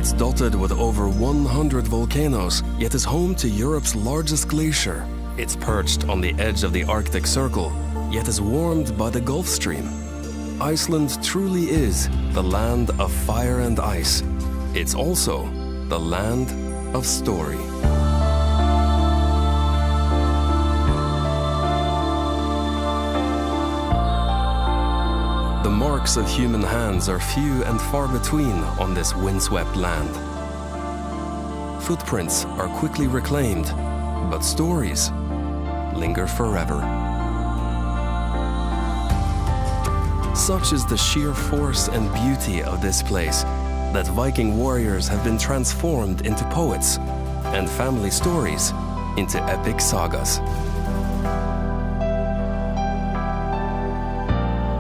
It's dotted with over 100 volcanoes, yet is home to Europe's largest glacier. It's perched on the edge of the Arctic Circle, yet is warmed by the Gulf Stream. Iceland truly is the land of fire and ice. It's also the land of story. The marks of human hands are few and far between on this windswept land. Footprints are quickly reclaimed, but stories linger forever. Such is the sheer force and beauty of this place that Viking warriors have been transformed into poets and family stories into epic sagas.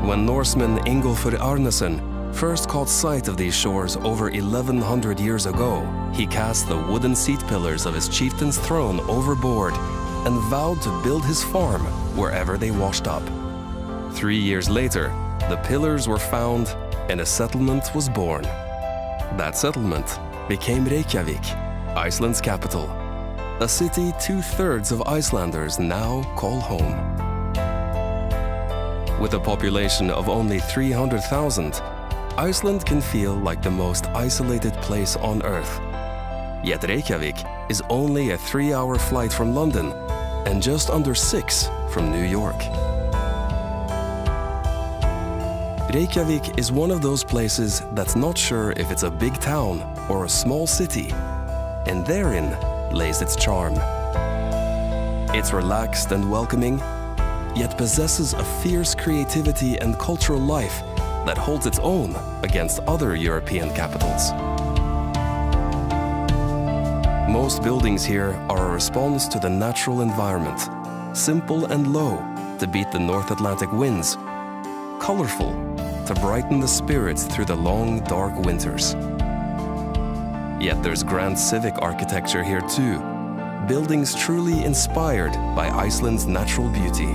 When Norseman Ingolfur Arnesen first caught sight of these shores over 1100 years ago, he cast the wooden seat pillars of his chieftain's throne overboard and vowed to build his farm wherever they washed up. 3 years later, the pillars were found and a settlement was born. That settlement became Reykjavik, Iceland's capital, a city 2/3 of Icelanders now call home. With a population of only 300,000, Iceland can feel like the most isolated place on Earth. Yet Reykjavik is only a 3-hour flight from London and just under 6 from New York. Reykjavik is one of those places that's not sure if it's a big town or a small city, and therein lays its charm. It's relaxed and welcoming, yet possesses a fierce creativity and cultural life that holds its own against other European capitals. Most buildings here are a response to the natural environment, simple and low to beat the North Atlantic winds, colorful to brighten the spirits through the long, dark winters. Yet there's grand civic architecture here too, buildings truly inspired by Iceland's natural beauty.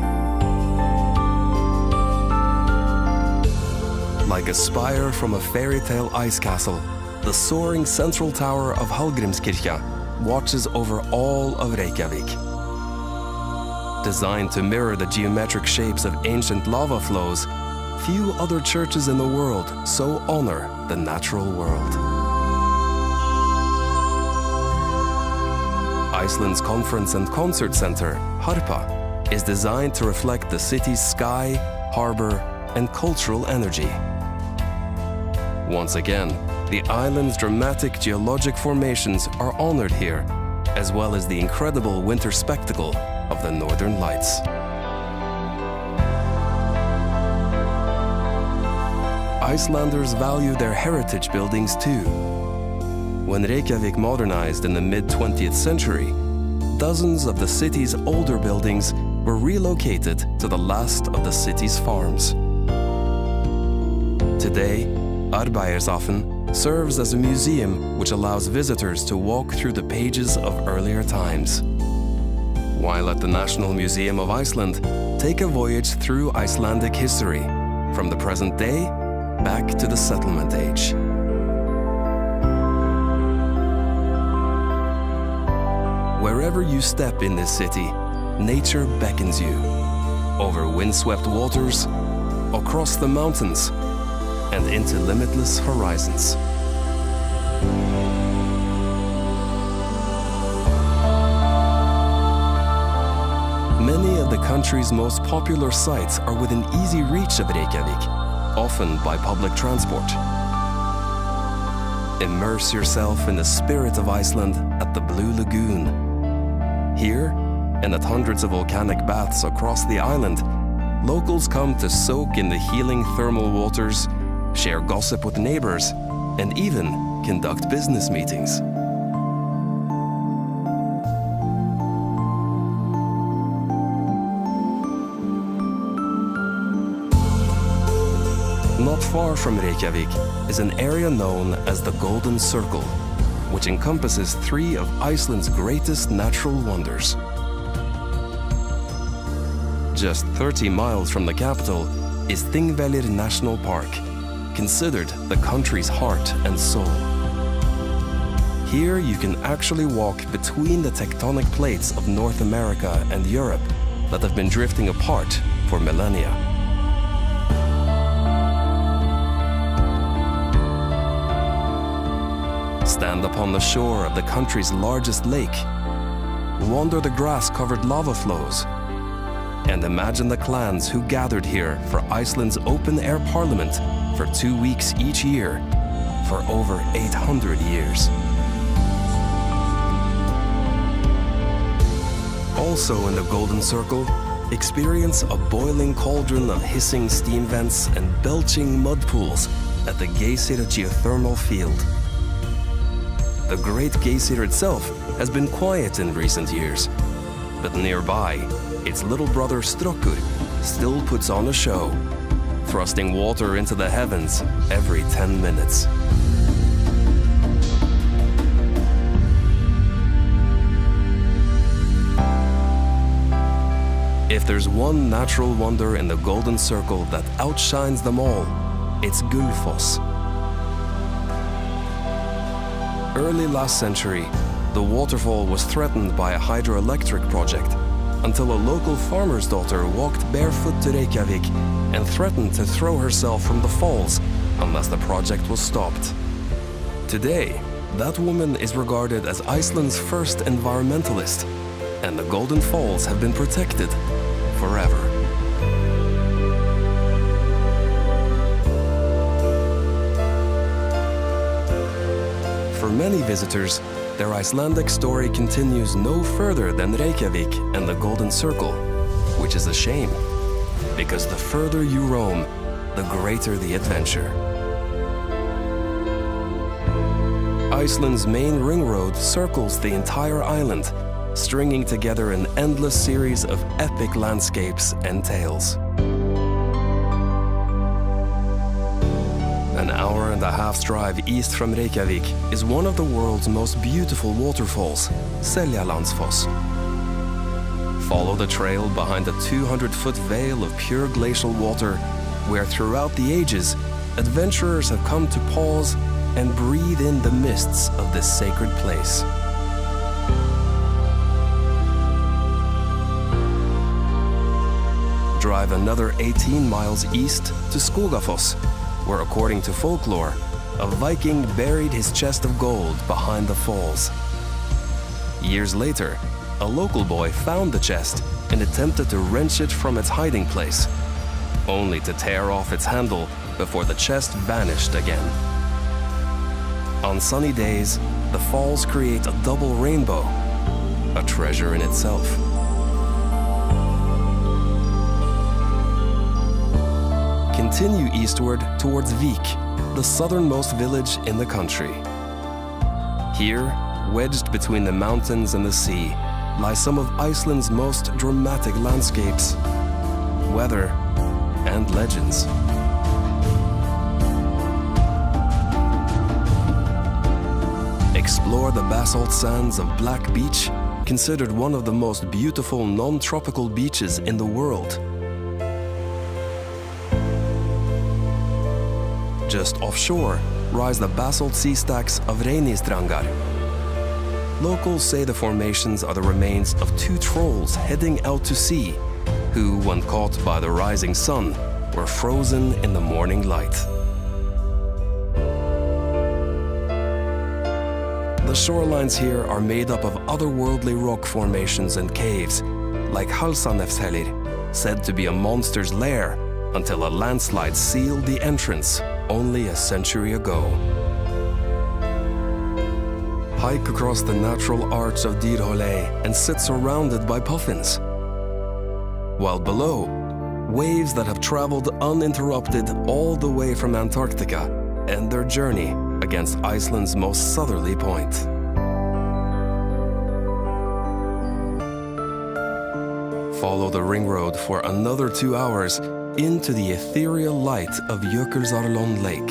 Like a spire from a fairy tale ice castle, the soaring central tower of Hallgrímskirkja watches over all of Reykjavik. Designed to mirror the geometric shapes of ancient lava flows, few other churches in the world so honor the natural world. Iceland's conference and concert center, Harpa, is designed to reflect the city's sky, harbor, and cultural energy. Once again, the island's dramatic geologic formations are honored here, as well as the incredible winter spectacle of the Northern Lights. Icelanders value their heritage buildings too. When Reykjavik modernized in the mid-20th century, dozens of the city's older buildings were relocated to the last of the city's farms. Today, Arbeiðarsáttr serves as a museum which allows visitors to walk through the pages of earlier times. While at the National Museum of Iceland, take a voyage through Icelandic history, from the present day back to the settlement age. Wherever you step in this city, nature beckons you, over windswept waters, across the mountains, and into limitless horizons. Many of the country's most popular sites are within easy reach of Reykjavik, often by public transport. Immerse yourself in the spirit of Iceland at the Blue Lagoon. Here, and at hundreds of volcanic baths across the island, locals come to soak in the healing thermal waters, share gossip with neighbors, and even conduct business meetings. Not far from Reykjavik is an area known as the Golden Circle, which encompasses 3 of Iceland's greatest natural wonders. Just 30 miles from the capital is Thingvellir National Park, considered the country's heart and soul. Here you can actually walk between the tectonic plates of North America and Europe that have been drifting apart for millennia. Stand upon the shore of the country's largest lake, wander the grass-covered lava flows, and imagine the clans who gathered here for Iceland's open-air parliament for 2 weeks each year for over 800 years. Also in the Golden Circle, experience a boiling cauldron of hissing steam vents and belching mud pools at the Geysir geothermal field. The Great Geysir itself has been quiet in recent years, but nearby, its little brother Strokkur still puts on a show, thrusting water into the heavens every 10 minutes. If there's one natural wonder in the Golden Circle that outshines them all, it's Gullfoss. Early last century, the waterfall was threatened by a hydroelectric project until a local farmer's daughter walked barefoot to Reykjavik and threatened to throw herself from the falls unless the project was stopped. Today, that woman is regarded as Iceland's first environmentalist, and the Golden Falls have been protected forever. For many visitors, their Icelandic story continues no further than Reykjavik and the Golden Circle, which is a shame, because the further you roam, the greater the adventure. Iceland's main ring road circles the entire island, stringing together an endless series of epic landscapes and tales. An hour-and-a-half's drive east from Reykjavik is one of the world's most beautiful waterfalls, Seljalandsfoss. Follow the trail behind a 200-foot veil of pure glacial water, where throughout the ages, adventurers have come to pause and breathe in the mists of this sacred place. Drive another 18 miles east to Skogafoss, where, according to folklore, a Viking buried his chest of gold behind the falls. Years later, a local boy found the chest and attempted to wrench it from its hiding place, only to tear off its handle before the chest vanished again. On sunny days, the falls create a double rainbow, a treasure in itself. Continue eastward towards Vik, the southernmost village in the country. Here, wedged between the mountains and the sea, lie some of Iceland's most dramatic landscapes, weather, and legends. Explore the basalt sands of Black Beach, considered one of the most beautiful non-tropical beaches in the world. Just offshore rise the basalt sea stacks of Reynistrangar. Locals say the formations are the remains of two trolls heading out to sea, who, when caught by the rising sun, were frozen in the morning light. The shorelines here are made up of otherworldly rock formations and caves, like Halsanefshellir, said to be a monster's lair until a landslide sealed the entrance only a century ago. Hike across the natural arch of Dyrhólaey and sit surrounded by puffins. While below, waves that have traveled uninterrupted all the way from Antarctica end their journey against Iceland's most southerly point. Follow the ring road for another 2 hours into the ethereal light of Jökulsárlón Lake.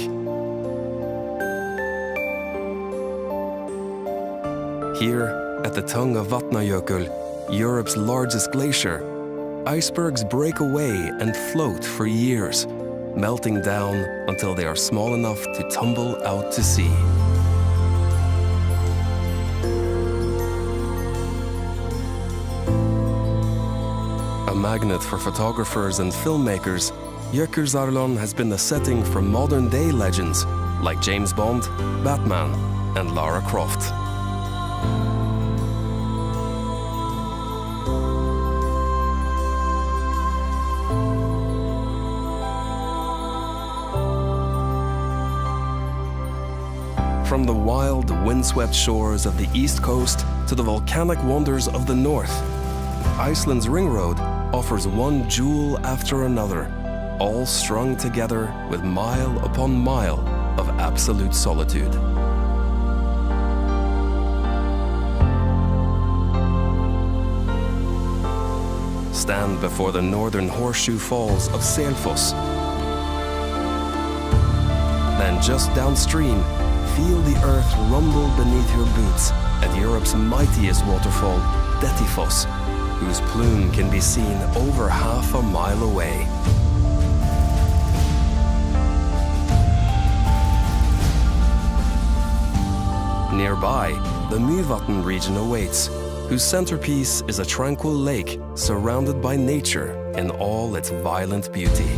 Here, at the tongue of Vatnajökull, Europe's largest glacier, icebergs break away and float for years, melting down until they are small enough to tumble out to sea. A magnet for photographers and filmmakers, Jökulsárlón has been the setting for modern-day legends like James Bond, Batman, and Lara Croft. From the wild, windswept shores of the east coast to the volcanic wonders of the north, Iceland's ring road offers one jewel after another, all strung together with mile upon mile of absolute solitude. Stand before the northern horseshoe falls of Selfoss. Then just downstream, feel the earth rumble beneath your boots at Europe's mightiest waterfall, Dettifoss, whose plume can be seen over half a mile away. Nearby, the Mývatn region awaits, whose centerpiece is a tranquil lake surrounded by nature in all its violent beauty.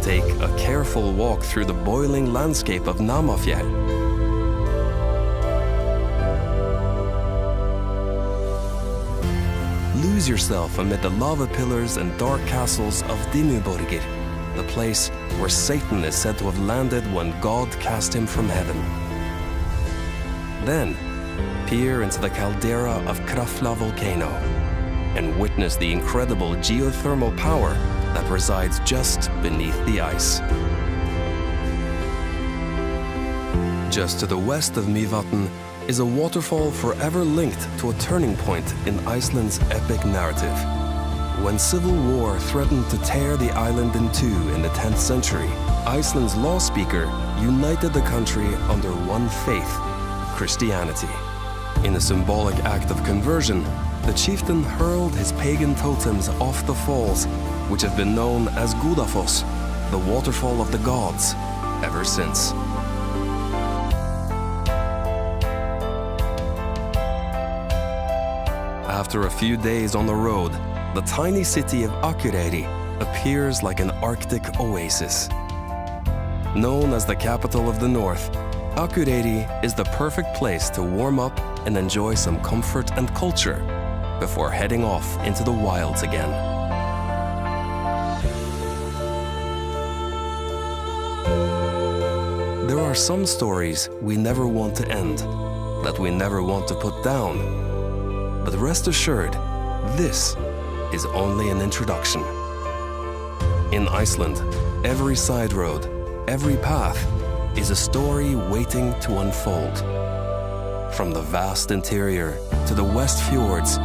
Take a careful walk through the boiling landscape of Namafjell. Lose yourself amid the lava pillars and dark castles of Dimmuborgir, the place where Satan is said to have landed when God cast him from heaven. Then, peer into the caldera of Krafla volcano and witness the incredible geothermal power that resides just beneath the ice. Just to the west of Mývatn is a waterfall forever linked to a turning point in Iceland's epic narrative. When civil war threatened to tear the island in two in the 10th century, Iceland's law speaker united the country under one faith, Christianity. In a symbolic act of conversion, the chieftain hurled his pagan totems off the falls, which have been known as Gudafoss, the waterfall of the gods, ever since. After a few days on the road, the tiny city of Akureyri appears like an Arctic oasis. Known as the capital of the north, Akureyri is the perfect place to warm up and enjoy some comfort and culture before heading off into the wilds again. There are some stories we never want to end, that we never want to put down. But rest assured, this is only an introduction. In Iceland, every side road, every path is a story waiting to unfold. From the vast interior to the west fjords,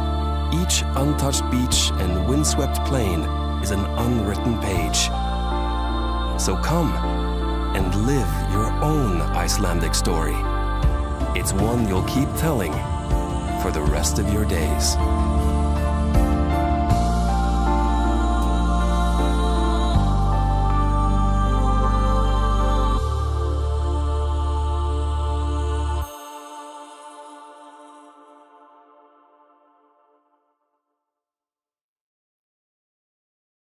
each untouched beach and windswept plain is an unwritten page. So come and live your own Icelandic story. It's one you'll keep telling for the rest of your days.